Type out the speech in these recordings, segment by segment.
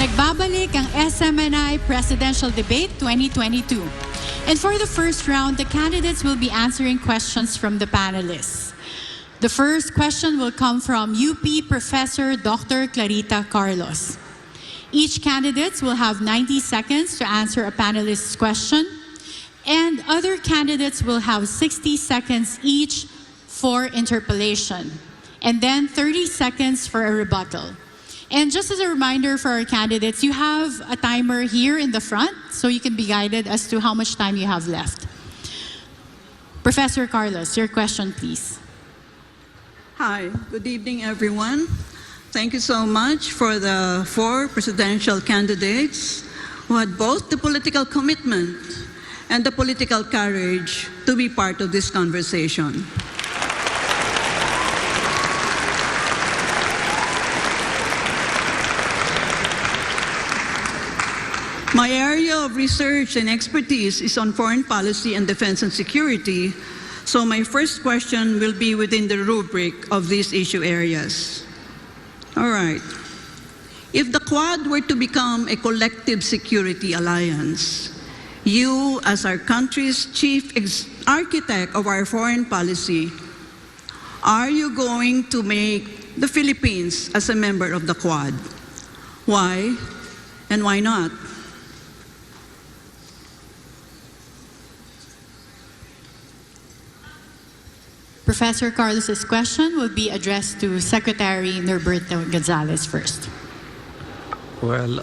Nagbabalik ang SMNI Presidential Debate 2022. And for the first round, the candidates will be answering questions from the panelists. The first question will come from UP Professor Dr. Clarita Carlos. Each candidate will have 90 seconds to answer a panelist's question, and other candidates will have 60 seconds each for interpellation, and then 30 seconds for a rebuttal. And just as a reminder for our candidates, you have a timer here in the front, so you can be guided as to how much time you have left. Professor Carlos, your question, please. Hi, good evening, everyone. Thank you so much for the 4 presidential candidates who had both the political commitment and the political courage to be part of this conversation. My area of research and expertise is on foreign policy and defense and security, so my first question will be within the rubric of these issue areas. All right. If the Quad were to become a collective security alliance, you, as our country's chief architect of our foreign policy, are you going to make the Philippines as a member of the Quad? Why and why not? Professor Carlos's question will be addressed to Secretary Norberto Gonzales first. Well,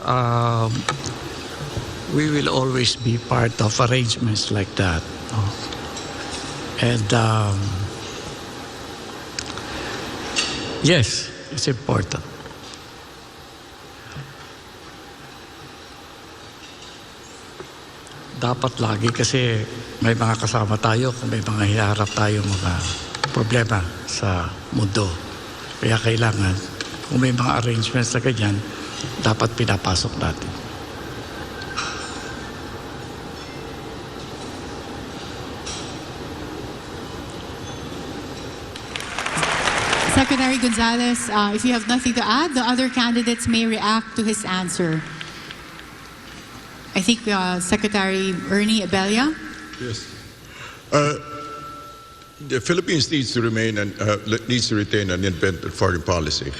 we will always be part of arrangements like that. And yes, it's important. Dapat lagi kasi may mga kasama tayo kung may mga hiharap tayo mga problema sa mundo. Kaya kailangan, kung may mga arrangements na ganyan, dapat pinapasok natin. Secretary Gonzales, if you have nothing to add, the other candidates may react to his answer. I think Secretary Ernie Abella. Yes. The Philippines needs to retain an independent foreign policy,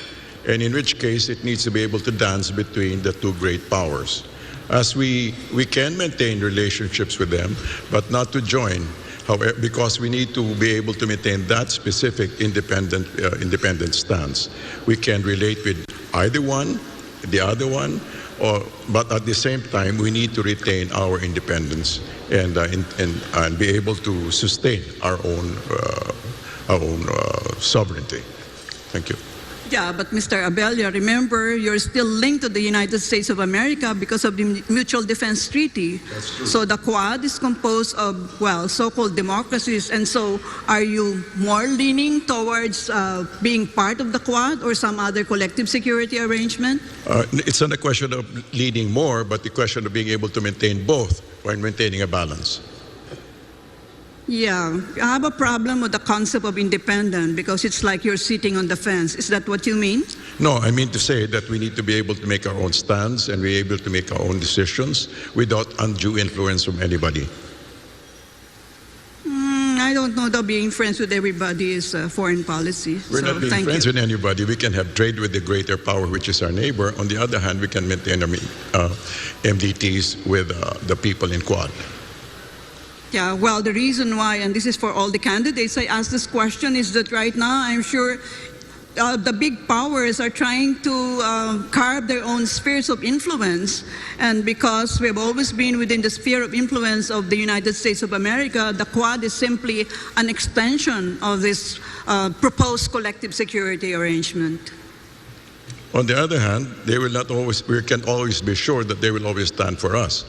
and in which case it needs to be able to dance between the 2 great powers. As we can maintain relationships with them, but not to join, however, because we need to be able to maintain that specific independent stance. We can relate with either one, the other one, but at the same time, we need to retain our independence and be able to sustain our own sovereignty. Thank you. Yeah, but Mr. Abella, remember, you're still linked to the United States of America because of the Mutual Defense Treaty. That's true. So the Quad is composed of, well, so-called democracies. And so are you more leaning towards being part of the Quad or some other collective security arrangement? It's not a question of leading more, but the question of being able to maintain both while maintaining a balance. Yeah, I have a problem with the concept of independent because it's like you're sitting on the fence. Is that what you mean? No, I mean to say that we need to be able to make our own stands and be able to make our own decisions without undue influence from anybody. I don't know that being friends with everybody is foreign policy. We're not being friends you. with anybody. We can have trade with the greater power, which is our neighbor. On the other hand, we can maintain MDTs with the people in Quad. Yeah, well, the reason why, and this is for all the candidates, I asked this question is that right now I'm sure the big powers are trying to carve their own spheres of influence. And because we've always been within the sphere of influence of the United States of America, the Quad is simply an extension of this proposed collective security arrangement. On the other hand, they will not always, we can always be sure that they will always stand for us.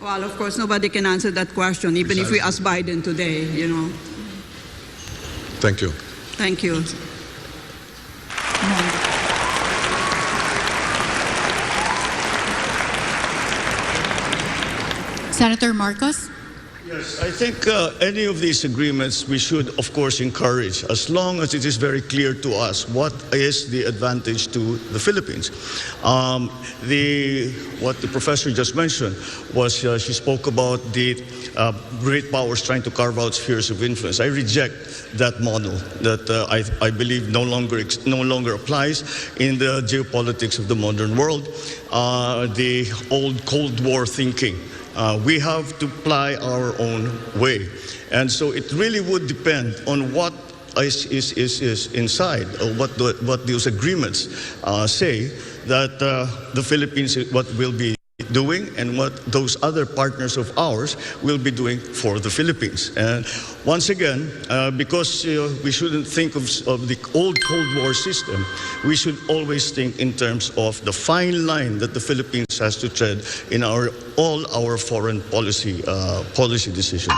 Well, of course, nobody can answer that question, even if we ask Biden today, you know. Thank you. Thank you. Senator Marcos. Yes, I think any of these agreements we should, of course, encourage, as long as it is very clear to us what is the advantage to the Philippines. What the professor just mentioned was she spoke about the great powers trying to carve out spheres of influence. I reject that model that I believe no longer applies in the geopolitics of the modern world. The old Cold War thinking. We have to ply our own way. And so it really would depend on what is inside, or what those agreements say that the Philippines, what will be doing and what those other partners of ours will be doing for the Philippines. And once again, because we shouldn't think of the old Cold War system, we should always think in terms of the fine line that the Philippines has to tread in all our foreign policy decisions.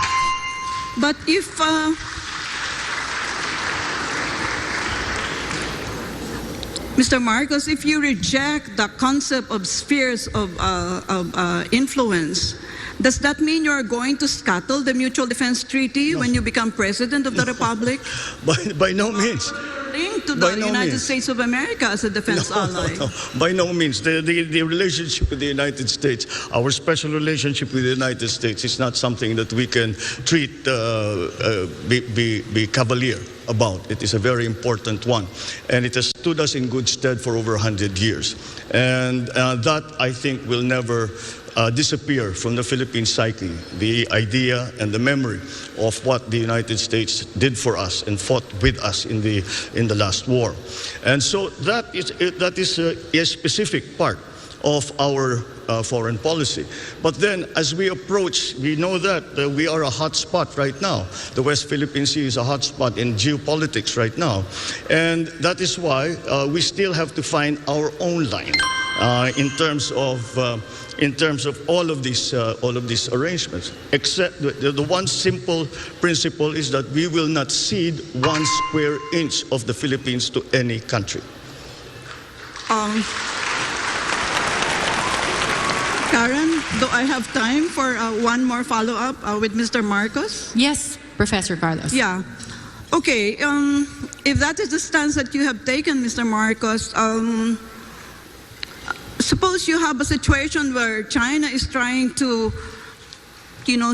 But if Mr. Marcos, if you reject the concept of spheres of influence, does that mean you're going to scuttle the Mutual Defense Treaty when you become President of the Republic? By no means. Linked to the United States of America as a defense ally. No, by no means. The relationship with the United States, our special relationship with the United States, is not something that we can treat, be cavalier about. It is a very important one. And it has stood us in good stead for over 100 years. And that, I think, will never disappear from the Philippine psyche, the idea and the memory of what the United States did for us and fought with us in the last war. And so that is a specific part of our foreign policy. But then as we approach, we know that we are a hot spot right now. The West Philippine Sea is a hot spot in geopolitics right now. And that is why we still have to find our own line in terms of all of these arrangements. Except the one simple principle is that we will not cede 1 square inch of the Philippines to any country. Karen, do I have time for one more follow-up with Mr. Marcos? Yes, Professor Carlos. Yeah. Okay, if that is the stance that you have taken, Mr. Marcos, suppose you have a situation where China is trying to,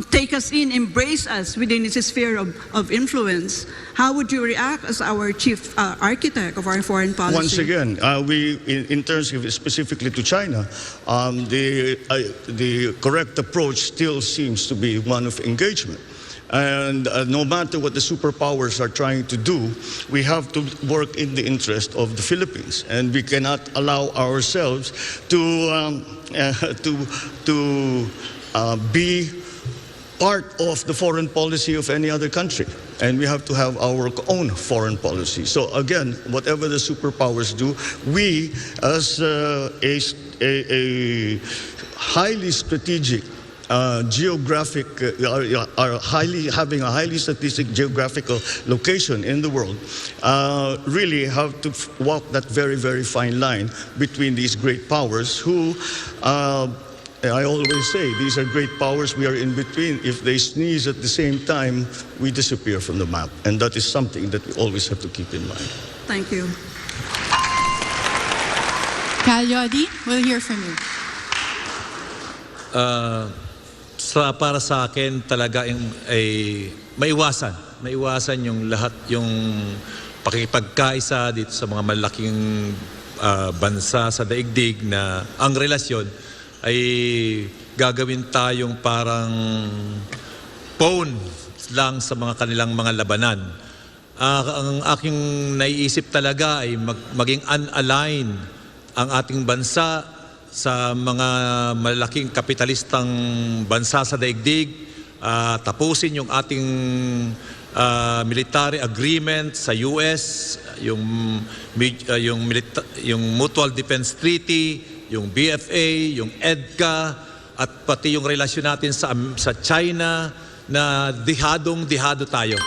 take us in, embrace us within its sphere of influence. How would you react as our chief architect of our foreign policy? Once again, in terms of specifically to China, the correct approach still seems to be one of engagement. And no matter what the superpowers are trying to do, we have to work in the interest of the Philippines, and we cannot allow ourselves to be part of the foreign policy of any other country. And we have to have our own foreign policy. So again, whatever the superpowers do, we as a highly strategic geographic, having a highly strategic geographical location in the world, really have to walk that very, very fine line between these great powers who, I always say, these are great powers, we are in between. If they sneeze at the same time, we disappear from the map. And that is something that we always have to keep in mind. Thank you. Leody, we'll hear from you. Para sa akin talaga ay maiwasan yung lahat yung pakikipagkaisa dito sa mga malaking bansa sa daigdig na ang relasyon ay gagawin tayong parang pawn lang sa mga kanilang mga labanan. Ang aking naiisip talaga ay maging unaligned ang ating bansa sa mga malaking kapitalistang bansa sa daigdig, tapusin yung ating military agreement sa US, yung Mutual Defense Treaty, yung BFA, yung EDCA, at pati yung relasyon natin sa China na dihadong-dihado tayo.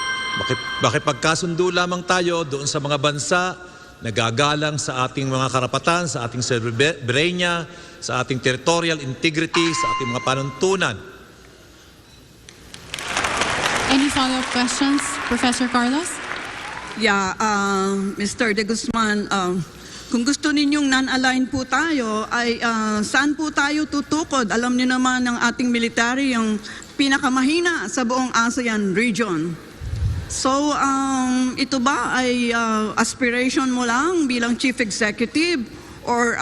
Makipagkasundo lamang tayo doon sa mga bansa nagagalang sa ating mga karapatan, sa ating soberanya, sa ating territorial integrity, sa ating mga panuntunan. Any follow-up questions, Professor Carlos? Yeah, Mr. de Guzman, kung gusto ninyong non-aligned po tayo, ay saan po tayo tutukod? Alam niyo naman ng ating military yung pinakamahina sa buong ASEAN region. So, ito ba ay aspiration mo lang bilang chief executive? Or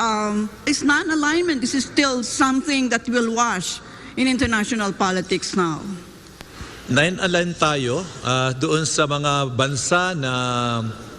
is non-alignment, this is still something that will wash in international politics now? Nine-align tayo doon sa mga bansa na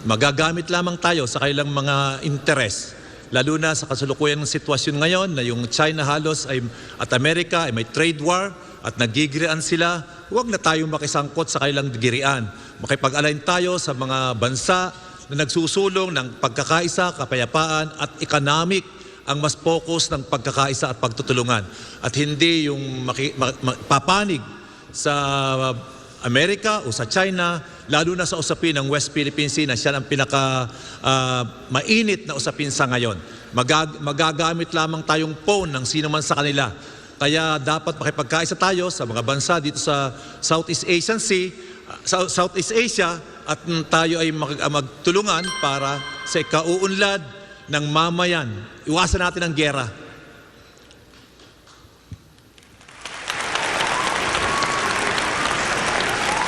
magagamit lamang tayo sa kailang mga interes. Lalo na sa kasalukuyan ng sitwasyon ngayon na yung China halos at Amerika ay may trade war at nagigirian sila, huwag na tayong makisangkot sa kailang girian. Makipag-align tayo sa mga bansa na nagsusulong ng pagkakaisa, kapayapaan at economic ang mas focus ng pagkakaisa at pagtutulungan. At hindi yung papanig sa Amerika o sa China, lalo na sa usapin ng West Philippine Sea na siya ang mainit na usapin sa ngayon. Magagamit lamang tayong phone ng sino man sa kanila. Kaya dapat makipagkaisa tayo sa mga bansa dito sa Southeast Asia at tayo ay magtulungan para sa ikauunlad ng mamayan. Iwasan natin ang giyera.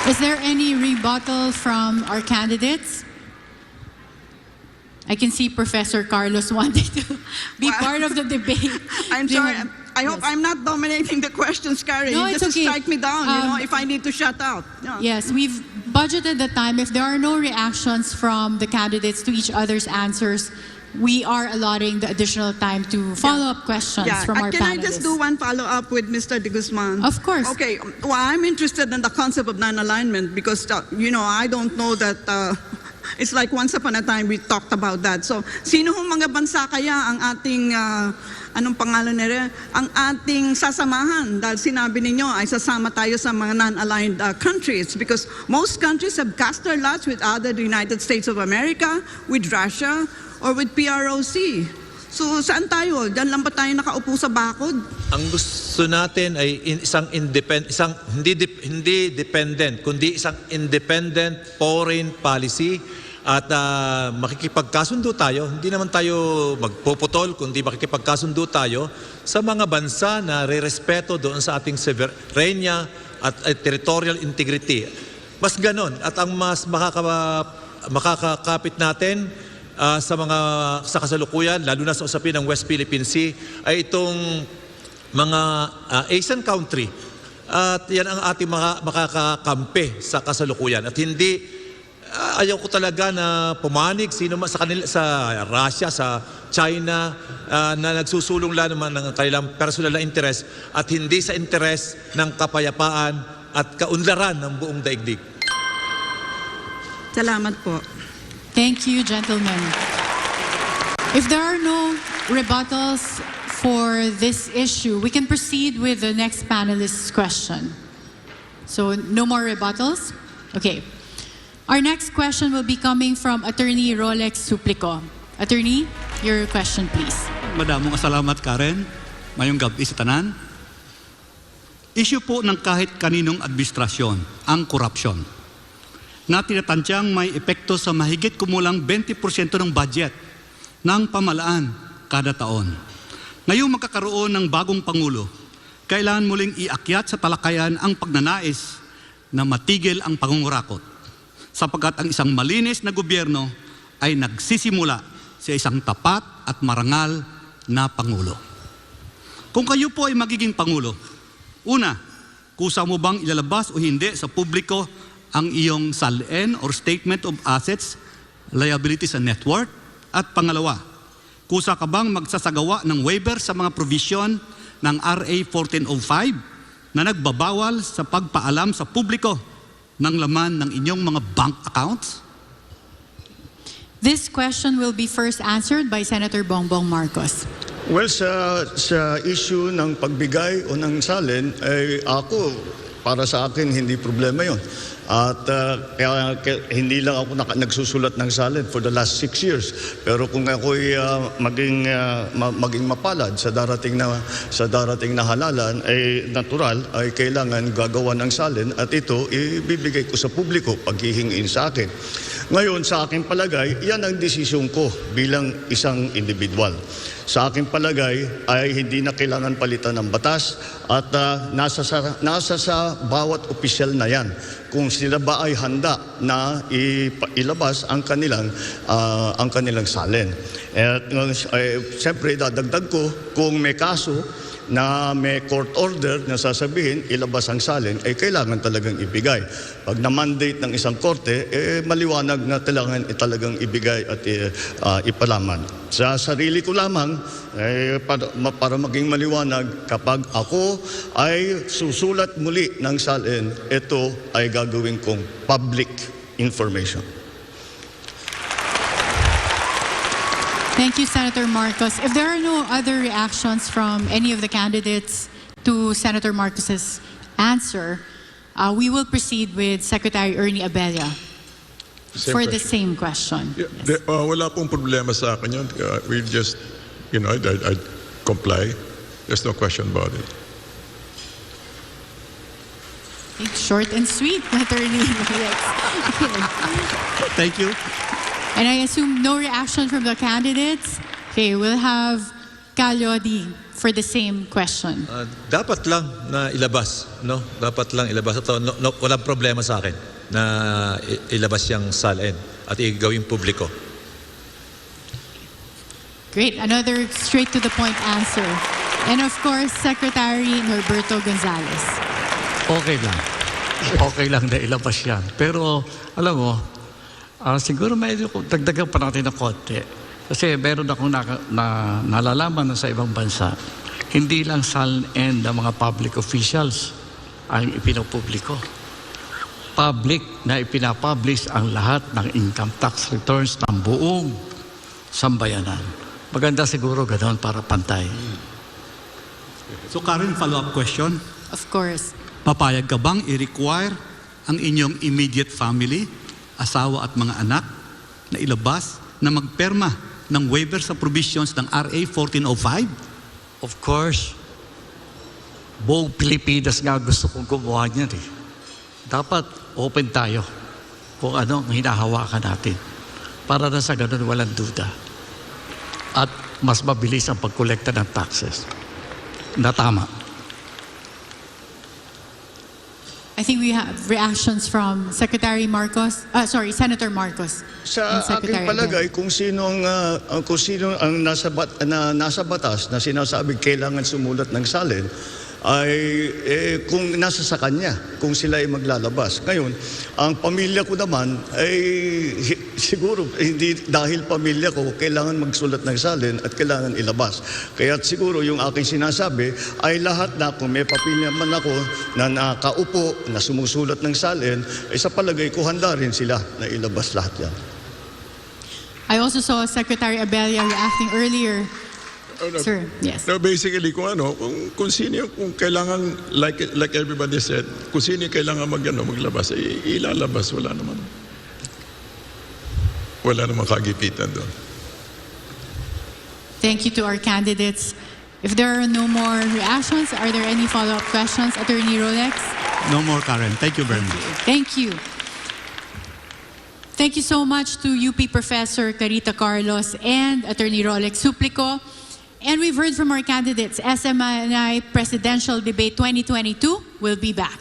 Is there any rebuttal from our candidates? I can see Professor Carlos wanted to be part of the debate. I'm sorry. I hope I'm not dominating the questions, Karen. No, You it's just okay. strike me down, if I need to shut out. Yeah. Yes, we've budgeted the time. If there are no reactions from the candidates to each other's answers, we are allotting the additional time to follow-up questions from our Can I panelists. just do one follow-up with Mr. de Guzman? Of course. Okay, well, I'm interested in the concept of non-alignment because, I don't know that it's like once upon a time we talked about that. So, sino hong mga bansa kaya ang ating, anong pangalan nila? Ang ating sasamahan? Dahil sinabi ninyo ay sasama tayo sa mga non-aligned countries because most countries have cast their lots with either the United States of America, with Russia, or with PROC. So saan tayo? Diyan lang ba tayo nakaupo sa bakod? Ang gusto natin ay hindi dependent, kundi isang independent foreign policy at makikipagkasundo tayo. Hindi naman tayo magpuputol, kundi makikipagkasundo tayo sa mga bansa na re-respeto doon sa ating sovereignty at territorial integrity. Mas ganon at ang mas makakakapit natin sa kasalukuyan, lalo na sa usapin ng West Philippine Sea, ay itong mga Asian country. At yan ang ating makakakampi sa kasalukuyan. At hindi, ayaw ko talaga na pumanig sino man sa kanila, sa Russia, sa China, na nagsusulong lang naman ng kanilang personal na interes at hindi sa interes ng kapayapaan at kaunlaran ng buong daigdig. Salamat po. Thank you, gentlemen. If there are no rebuttals for this issue, we can proceed with the next panelist's question. So, no more rebuttals? Okay. Our next question will be coming from Attorney Rolex Suplico. Attorney, your question, please. Madamong salamat, Karen. Mayong gabi sa tanan. Issue po ng kahit kaninong administrasyon, ang korupsyon, na tinatansyang may epekto sa mahigit kumulang 20% ng budget ng pamahalaan kada taon. Ngayong magkakaroon ng bagong Pangulo, kailangan muling iakyat sa talakayan ang pagnanais na matigil ang pangungurakot, sapagkat ang isang malinis na gobyerno ay nagsisimula sa isang tapat at marangal na Pangulo. Kung kayo po ay magiging Pangulo, una, kusa mo bang ilalabas o hindi sa publiko ang iyong SALN or Statement of Assets, Liabilities and Net Worth? At pangalawa, kusa ka bang magsasagawa ng waiver sa mga provision ng RA 1405 na nagbabawal sa pagpaalam sa publiko ng laman ng inyong mga bank accounts? This question will be first answered by Senator Bongbong Marcos. Well, sa issue ng pagbigay o ng salin, ay para sa akin, hindi problema yon. At hindi lang ako nagsusulat ng salin for the last 6 years. Pero kung ako'y maging mapalad sa darating na halalan, ay natural ay kailangan gagawa ng salin at ito ibibigay ko sa publiko paghihingiin sa akin. Ngayon, sa aking palagay, yan ang desisyon ko bilang isang individual. Sa aking palagay ay hindi na kailangan palitan ng batas at nasa sa bawat opisyal na yan kung sila ba ay handa na ilabas ang kanilang salin. At siyempre dadagdag ko kung may kaso na may court order na sasabihin ilabas ang salin, ay kailangan talagang ibigay. Pag na-mandate ng isang korte, maliwanag na talagang ibigay at ipalaman. Sa sarili ko lamang, para maging maliwanag, kapag ako ay susulat muli ng salin, ito ay gagawin kong public information. Thank you, Senator Marcos. If there are no other reactions from any of the candidates to Senator Marcos's answer, we will proceed with Secretary Ernie Abella for the same question. Yeah, Yes. wala pong problema sa akin yun. We just, I'd comply. There's no question about it. Okay, short and sweet, Attorney. Thank you. And I assume no reaction from the candidates. Okay, we'll have Leody for the same question. Dapat lang na ilabas, no? Dapat lang ilabas. Ito, walang problema sa akin na ilabas yung salin at igawing publiko. Great, another straight to the point answer. And of course, Secretary Norberto Gonzales. Okay lang. Okay lang na ilabas yan. Pero, alam mo, siguro may dagdagan pa natin ng konti. Kasi meron akong nalalaman na sa ibang bansa, hindi lang SMNI ng mga public officials ang ipinopubliko. Public na ipinapublish ang lahat ng income tax returns ng buong sambayanan. Maganda siguro ganoon para pantay. So Karen, follow-up question. Of course. Papayag ka bang i-require ang inyong immediate family, asawa at mga anak na ilabas na magperma ng waiver sa provisions ng RA 1405? Of course, buong Pilipinas nga gusto kong gumawa niyan eh. Dapat open tayo kung ano ang hinahawakan natin para na sa ganun walang duda. At mas mabilis ang pagkolekta ng taxes. Na tama. I think we have reactions from Senator Marcos. Sa aking palagay, kung sino ang nasa batas na sinasabing kailangan sumulat ng salin, ay kung nasa sa kanya, kung sila ay maglalabas. Ngayon, ang pamilya ko naman ay siguro hindi dahil pamilya ko kailangan magsulat ng salin at kailangan ilabas. Kaya siguro yung aking sinasabi ay lahat na kung may pamilya man ako na nakaupo na sumusulat ng salin, ay sa palagay ko handa rin sila na ilabas lahat yan. I also saw Secretary Abella reacting earlier. Sir, yes. No, basically, kung sino kung kailangan, like everybody said, kung sino kailangan maglabas, ilalabas, wala naman kagipitan doon. Thank you to our candidates. If there are no more reactions, are there any follow-up questions, Attorney Rolex? No more, Karen. Thank you very much. Thank you. Thank you so much to UP Professor Clarita Carlos and Attorney Rolex Suplico. And we've heard from our candidates. SMNI Presidential Debate 2022 will be back.